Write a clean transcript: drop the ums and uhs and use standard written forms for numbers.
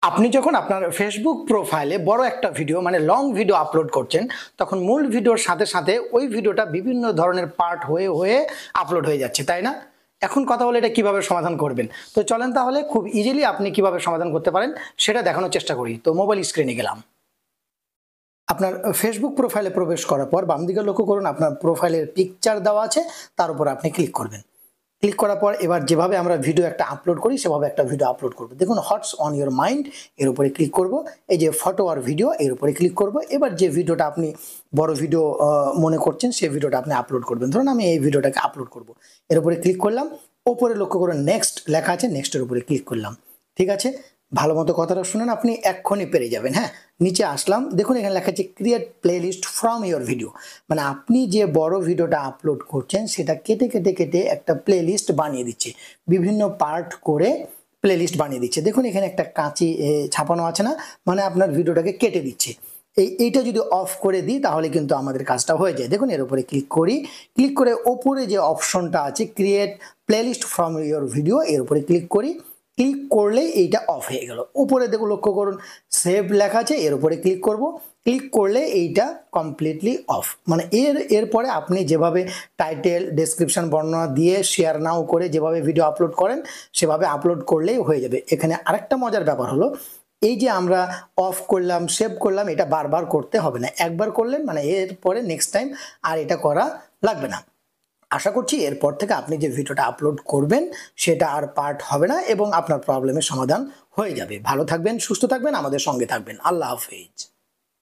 আপনি যখন আপনার ফেসবুক প্রোফাইলে বড় একটা ভিডিও মানে লং ভিডিও আপলোড করছেন, তখন মূল ভিডিওর সাথে সাথে ওই ভিডিওটা বিভিন্ন ধরনের পার্ট হয়ে হয়ে আপলোড হয়ে যাচ্ছে, তাই না? এখন কথা হলো এটা কিভাবে সমাধান করবেন। তো চলেন তাহলে খুব ইজিলি আপনি কিভাবে সমাধান করতে পারেন সেটা দেখানোর চেষ্টা করি। তো মোবাইল স্ক্রিনে গেলাম। আপনার ফেসবুক প্রোফাইলে প্রবেশ করার পর বাম দিকে লক্ষ্য করুন, আপনার প্রোফাইলের পিকচার দেওয়া আছে, তার উপর আপনি ক্লিক করবেন। ক্লিক করার পর এবার যেভাবে আমরা ভিডিও একটা আপলোড করি সেভাবে একটা ভিডিও আপলোড করব। দেখুন হটস অন ইওর মাইন্ড এর উপরে ক্লিক করব। এই যে ফটো আর ভিডিও এর উপরে ক্লিক করব। এবার যে ভিডিওটা আপনি বড় ভিডিও মনে করছেন সেই ভিডিওটা আপনি আপলোড করবেন। ধরুন আমি এই ভিডিওটাকে আপলোড করব। এর উপরে ক্লিক করলাম। ওপরে লক্ষ্য করুন নেক্সট লেখা আছে, নেক্সটের উপরে ক্লিক করলাম। ঠিক আছে, ভালো মতো কথাটা শুনেন, আপনি এক্ষুনি পেরে যাবেন। হ্যাঁ, নিচে আসলাম, দেখুন এখানে লেখা আছে create playlist from your video. মানে আপনি যে বড় ভিডিওটা আপলোড করছেন সেটা কেটে কেটে কেটে একটা প্লেলিস্ট বানিয়ে দিচ্ছে, বিভিন্ন পার্ট করে প্লেলিস্ট বানিয়ে দিচ্ছে। দেখুন এখানে একটা কাঁচি ছাপানো আছে না, মানে আপনার ভিডিওটাকে কেটে দিচ্ছে। এইটা যদি অফ করে দিই তাহলে কিন্তু আমাদের কাজটা হয়ে যায়। দেখুন এর উপরে ক্লিক করি, ক্লিক করে ওপরে যে অপশনটা আছে create playlist from your video এর উপরে ক্লিক করি। ক্লিক করলে এইটা অফ হয়ে গেল। উপরে দেখুন লক্ষ্য করুন সেভ লেখা আছে, এর উপরে ক্লিক করব। ক্লিক করলে এইটা কমপ্লিটলি অফ। মানে এরপরে আপনি যেভাবে টাইটেল ডেসক্রিপশন বর্ণনা দিয়ে শেয়ার নাও করে যেভাবে ভিডিও আপলোড করেন সেভাবে আপলোড করলেই হয়ে যাবে। এখানে আরেকটা মজার ব্যাপার হলো, এই যে আমরা অফ করলাম সেভ করলাম এটা বারবার করতে হবে না, একবার করলেন মানে এরপরে নেক্সট টাইম আর এটা করা লাগবে না। আশা করছি এরপর থেকে আপনি যে ভিডিওটা আপলোড করবেন সেটা আর পার্ট হবে না এবং আপনার প্রবলেমের সমাধান হয়ে যাবে। ভালো থাকবেন, সুস্থ থাকবেন, আমাদের সঙ্গে থাকবেন। আল্লাহ হাফেজ।